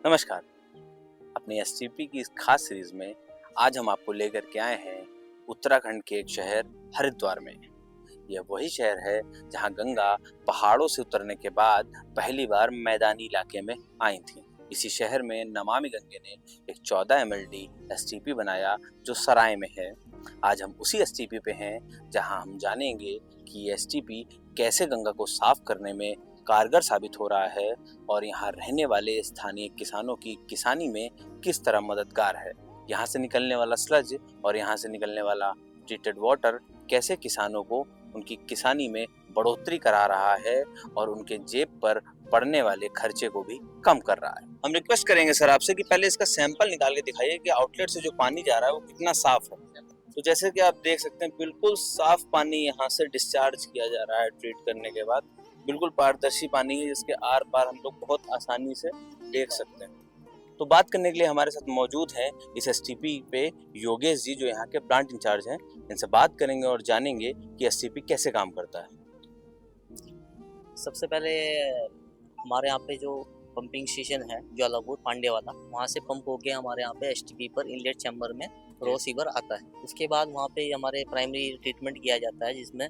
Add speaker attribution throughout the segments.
Speaker 1: नमस्कार। अपनी एसटीपी की इस खास सीरीज में आज हम आपको लेकर के आए हैं उत्तराखंड के एक शहर हरिद्वार में। यह वही शहर है जहां गंगा पहाड़ों से उतरने के बाद पहली बार मैदानी इलाके में आई थी। इसी शहर में नमामि गंगे ने एक 14 एमएलडी एसटीपी बनाया जो सराय में है। आज हम उसी एसटीपी पे हैं जहां हम जानेंगे कि ये एसटीपी कैसे गंगा को साफ करने में कारगर साबित हो रहा है और यहाँ रहने वाले स्थानीय किसानों की किसानी में किस तरह मददगार है। यहाँ से निकलने वाला स्लज और यहाँ से निकलने वाला ट्रीटेड वाटर कैसे किसानों को उनकी किसानी में बढ़ोतरी करा रहा है और उनके जेब पर पड़ने वाले खर्चे को भी कम कर रहा है। हम रिक्वेस्ट करेंगे सर आपसे कि पहले इसका सैंपल निकाल के दिखाइए कि आउटलेट से जो पानी जा रहा है वो कितना साफ है। तो जैसे कि आप देख सकते हैं बिल्कुल साफ पानी यहाँ से डिस्चार्ज किया जा रहा है ट्रीट करने के बाद। बिल्कुल पारदर्शी पानी है जिसके आर पार हम लोग बहुत आसानी से देख सकते हैं। तो बात करने के लिए हमारे साथ मौजूद हैं इस एसटीपी पे योगेश जी जो यहाँ के प्लांट इंचार्ज हैं। इनसे बात करेंगे और जानेंगे कि एसटीपी कैसे काम करता है।
Speaker 2: सबसे पहले हमारे यहाँ पे जो पंपिंग स्टेशन है ज्वालापुर पांडे वाला, वहाँ से पंप होके हमारे यहाँ पे एसटीपी पर इनलेट चैम्बर में रो सीवर आता है। उसके बाद वहाँ पे हमारे प्राइमरी ट्रीटमेंट किया जाता है जिसमें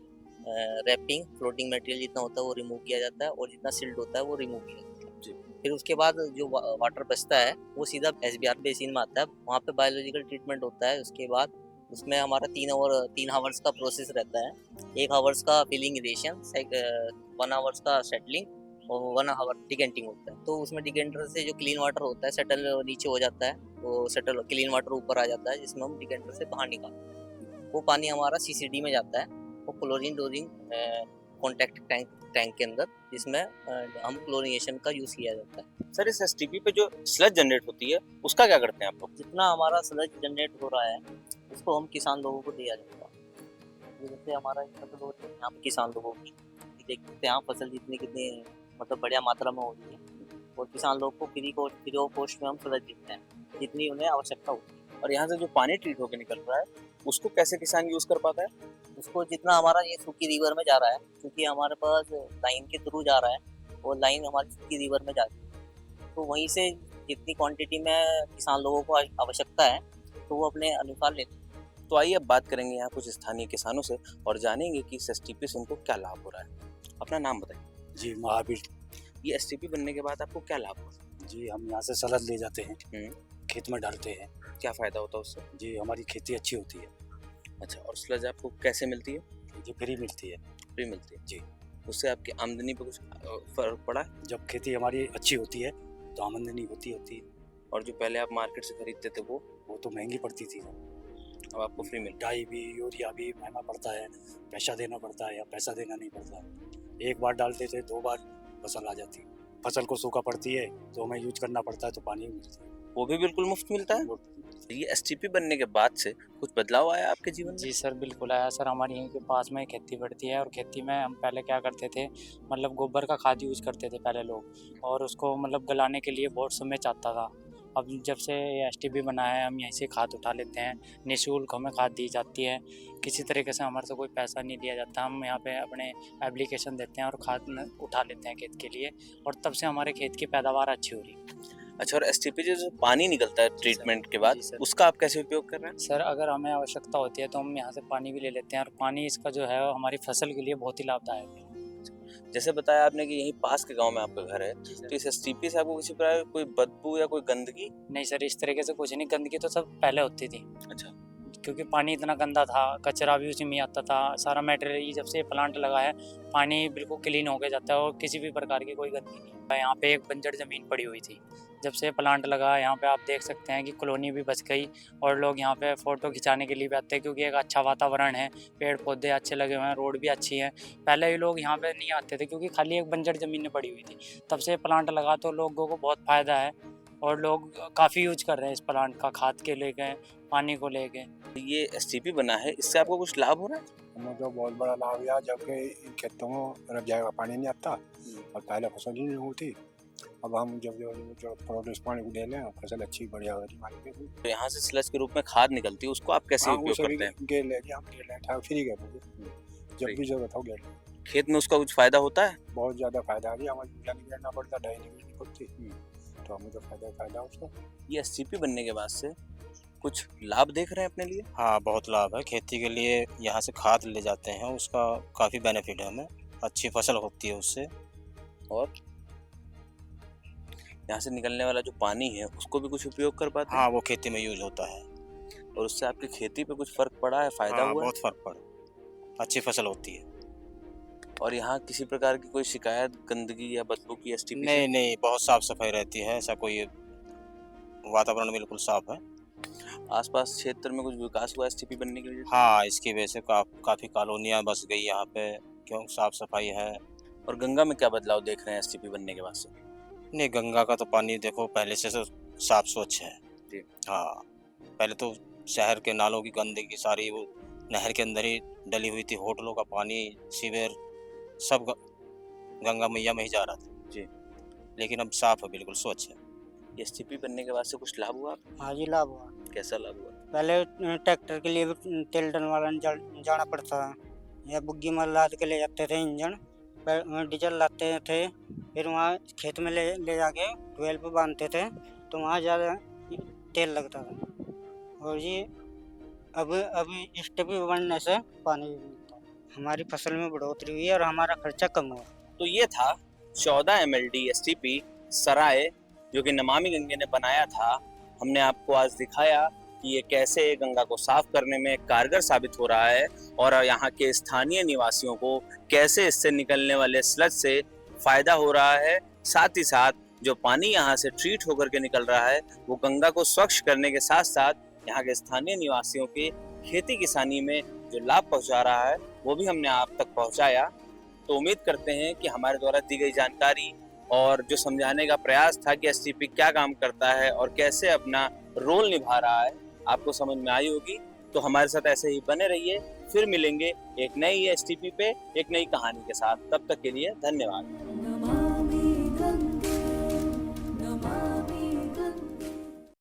Speaker 2: रैपिंग फ्लोटिंग मटेरियल जितना होता है वो रिमूव किया जाता है और जितना सिल्ट होता है वो रिमूव किया जाता है। फिर उसके बाद जो वाटर बचता है वो सीधा एसबीआर बेसिन में आता है। वहाँ पे बायोलॉजिकल ट्रीटमेंट होता है। उसके बाद उसमें हमारा 3 आवर्स का प्रोसेस रहता है। 1 आवर्स का फिलिंग इरेशन, 1 आवर्स का सेटलिंग और 1 आवर डिकेंटिंग होता है। तो उसमें डिकेंटर से जो क्लीन वाटर होता है सेटल नीचे हो जाता है, वो सेटल क्लीन वाटर ऊपर आ जाता है जिसमें हम डिकेंटर से बाहर निकालते हैं। वो पानी हमारा सीसीडी में जाता है, वो क्लोरीन डोजिंग कॉन्टैक्ट टैंक के अंदर, जिसमें हम क्लोरिनेशन का यूज़ किया जाता है।
Speaker 1: सर इस एसटीपी पे जो स्लज जनरेट होती है उसका क्या करते हैं आप लोग?
Speaker 2: जितना हमारा स्लज जनरेट हो रहा है उसको हम किसान लोगों को दिया जाता है। जैसे हमारा फसल होती है यहाँ पे किसान लोगों की, देख सकते हैं यहाँ फसल कितनी मतलब बढ़िया मात्रा में होती है और किसान लोग को फ्री ऑफ कॉस्ट में हम स्लज देते हैं जितनी उन्हें आवश्यकता होती है।
Speaker 1: और यहाँ से जो पानी ट्रीट होकर निकल रहा है उसको कैसे किसान यूज कर पाता है?
Speaker 2: उसको जितना हमारा ये सूखी रिवर में जा रहा है, क्योंकि हमारे पास लाइन के थ्रू जा रहा है और लाइन हमारी सूखी रिवर में जाती है, तो वहीं से जितनी क्वांटिटी में किसान लोगों को आवश्यकता है तो वो अपने अनुसार लेते हैं।
Speaker 1: तो आइए अब बात करेंगे यहाँ कुछ स्थानीय किसानों से और जानेंगे कि इस एसटीपी से उनको क्या लाभ हो रहा है। अपना नाम बताइए।
Speaker 3: जी महावीर।
Speaker 1: ये एसटीपी बनने के बाद आपको क्या लाभ हो रहा
Speaker 3: जी हम यहाँ से सलाद ले जाते हैं,
Speaker 1: है?
Speaker 3: खेत में डालते हैं।
Speaker 1: क्या फायदा होता है उससे?
Speaker 3: जी हमारी खेती अच्छी होती है।
Speaker 1: अच्छा, और स्लज आपको कैसे मिलती है?
Speaker 3: जी फ्री मिलती है।
Speaker 1: फ्री मिलती है
Speaker 3: जी।
Speaker 1: उससे आपकी आमदनी पे कुछ फर्क पड़ा है?
Speaker 3: जब खेती हमारी अच्छी होती है तो आमदनी होती है।
Speaker 1: और जो पहले आप मार्केट से खरीदते थे वो
Speaker 3: तो महंगी पड़ती थी।
Speaker 1: अब आपको फ्री मिल
Speaker 3: डाई भी यूरिया भी महंगा पड़ता है, पैसा देना पड़ता है या पैसा देना नहीं पड़ता। एक बार डालते थे 2 बार फसल आ जाती है। फसल को सूखा पड़ती है तो हमें यूज करना पड़ता है तो पानी भी मिलता है,
Speaker 1: वो भी बिल्कुल मुफ्त मिलता है। ये एसटीपी बनने के बाद से कुछ बदलाव आया आपके जीवन में?
Speaker 4: जी सर, बिल्कुल आया सर। हमारे यहीं के पास में खेती बढ़ती है और खेती में हम पहले क्या करते थे, मतलब गोबर का खाद यूज़ करते थे पहले लोग, और उसको मतलब गलाने के लिए बहुत समय चाहता था। अब जब से ये एसटीपी बना है हम यहीं से खाद उठा लेते हैं, निःशुल्क हमें खाद दी जाती है। किसी तरीके से हमारे से कोई पैसा नहीं लिया जाता, हम यहाँ पे अपने एप्लीकेशन देते हैं और खाद उठा लेते हैं खेत के लिए, और तब से हमारे खेत की पैदावार अच्छी हो रही है।
Speaker 1: अच्छा, और एसटीपी जो पानी निकलता है ट्रीटमेंट के बाद उसका आप कैसे उपयोग कर रहे हैं?
Speaker 4: सर अगर हमें आवश्यकता होती है तो हम यहाँ से पानी भी ले लेते हैं, और पानी इसका जो है हमारी फसल के लिए बहुत ही लाभदायक है।
Speaker 1: जैसे बताया आपने कि यहीं पास के गांव में आपका घर है, तो इस एसटीपी से आपको किसी प्रकार कोई बदबू या कोई गंदगी?
Speaker 4: नहीं सर, इस तरीके से कुछ नहीं। गंदगी तो सब पहले होती थी।
Speaker 1: अच्छा।
Speaker 4: क्योंकि पानी इतना गंदा था, कचरा भी उसी में आता था, सारा मटेरियल। जब से प्लांट लगा है पानी बिल्कुल क्लीन होके जाता है और किसी भी प्रकार की कोई गंदगी नहीं है। यहाँ पे एक बंजर ज़मीन पड़ी हुई थी, जब से प्लांट लगा यहाँ पे आप देख सकते हैं कि कॉलोनी भी बच गई और लोग यहाँ पे फ़ोटो खिंचाने के लिए भी आते हैं, क्योंकि एक अच्छा वातावरण है, पेड़ पौधे अच्छे लगे हुए हैं, रोड भी अच्छी है। पहले ही लोग यहाँ पे नहीं आते थे क्योंकि खाली एक बंजर ज़मीन पड़ी हुई थी। तब से प्लांट लगा तो लोगों को बहुत फ़ायदा है और लोग काफ़ी यूज कर रहे हैं इस प्लांट का, खाद के लेके, पानी को लेके।
Speaker 1: ये एसटीपी बना है, इससे आपको कुछ लाभ हो रहा है?
Speaker 5: हमें तो बहुत बड़ा लाभ हुआ, जबकि खेतों में रब जाएगा पानी नहीं आता और पहले फसल ही नहीं होती। अब हम जो प्रोड्यूस पानी को दे लें फसल अच्छी बढ़िया हो रही है।
Speaker 1: तो यहाँ से स्लज के रूप में खाद निकलती है, उसको आप कैसे उपयोग करते हैं?
Speaker 5: गेर लेंगे, हम गेर लें, फ्री गेर लेंगे, जब भी जरूरत हो गेर लेंगे।
Speaker 1: खेत में उसका कुछ फायदा होता है?
Speaker 5: बहुत ज़्यादा फायदा है, हमें गिरना पड़ता, डाई नहीं पड़ती। तो हमें तो फायदा उसका।
Speaker 1: ये एसटीपी बनने के बाद से कुछ लाभ देख रहे हैं अपने लिए?
Speaker 6: हाँ, बहुत लाभ है खेती के लिए। यहाँ से खाद ले जाते हैं, उसका काफ़ी बेनिफिट है हमें, अच्छी फसल होती है उससे।
Speaker 1: और यहाँ से निकलने वाला जो पानी है उसको भी कुछ उपयोग कर पाते हैं?
Speaker 6: हाँ, वो खेती में यूज होता है।
Speaker 1: और उससे आपकी खेती पे कुछ फर्क पड़ा है, फायदा
Speaker 6: हाँ,
Speaker 1: हुआ है?
Speaker 6: बहुत फर्क पड़ा, अच्छी फसल होती है।
Speaker 1: और यहाँ किसी प्रकार की कोई शिकायत गंदगी या बदबू की एसटीपी से?
Speaker 6: नहीं नहीं, बहुत साफ सफाई रहती है, ऐसा कोई वातावरण बिल्कुल साफ है।
Speaker 1: आसपास क्षेत्र में कुछ विकास हुआ एसटीपी बनने की वजह से?
Speaker 6: हाँ, इसकी वजह से काफ़ी कॉलोनियाँ बस गई यहाँ पे, क्यों साफ सफाई है।
Speaker 1: और गंगा में क्या बदलाव देख रहे हैं एसटीपी बनने के बाद से?
Speaker 6: नहीं, गंगा का तो पानी देखो पहले से तो साफ स्वच्छ है।
Speaker 1: जी।
Speaker 6: हाँ, पहले तो शहर के नालों की गंदगी सारी वो नहर के अंदर ही डली हुई थी, होटलों का पानी, सीवर सब गंगा मैया में ही जा रहा था।
Speaker 1: जी।
Speaker 6: लेकिन अब साफ है, बिल्कुल स्वच्छ है।
Speaker 1: एसटीपी बनने के बाद से कुछ लाभ हुआ आपको?
Speaker 7: हाँ जी, लाभ हुआ।
Speaker 1: कैसा लाभ हुआ?
Speaker 7: पहले ट्रैक्टर के लिए भी तेल डलवाने जाना पड़ता था, या बुग्गी में लाद के ले जाते थे इंजन, डीजल लाते थे, फिर वहाँ खेत में ले जाके ट्वेल पे बांधते थे, तो वहाँ ज़्यादा तेल लगता था। और ये अब एसटीपी बनने से पानी भी मिलता है, हमारी फसल में बढ़ोतरी हुई है और हमारा खर्चा कम हुआ।
Speaker 1: तो ये था 14 MLD एसटीपी सराय जो कि नमामि गंगे ने बनाया था। हमने आपको आज दिखाया कि ये कैसे गंगा को साफ करने में कारगर साबित हो रहा है और यहाँ के स्थानीय निवासियों को कैसे इससे निकलने वाले स्लज से फायदा हो रहा है। साथ ही साथ जो पानी यहाँ से ट्रीट होकर के निकल रहा है वो गंगा को स्वच्छ करने के साथ साथ यहाँ के स्थानीय निवासियों के खेती किसानी में जो लाभ पहुँचा रहा है वो भी हमने आप तक पहुँचाया। तो उम्मीद करते हैं कि हमारे द्वारा दी गई जानकारी और जो समझाने का प्रयास था कि एसटीपी क्या काम करता है और कैसे अपना रोल निभा रहा है आपको समझ में आई होगी। तो हमारे साथ ऐसे ही बने रहिए, फिर मिलेंगे एक नई एसटीपी पे एक नई कहानी के साथ। तब तक के लिए धन्यवाद।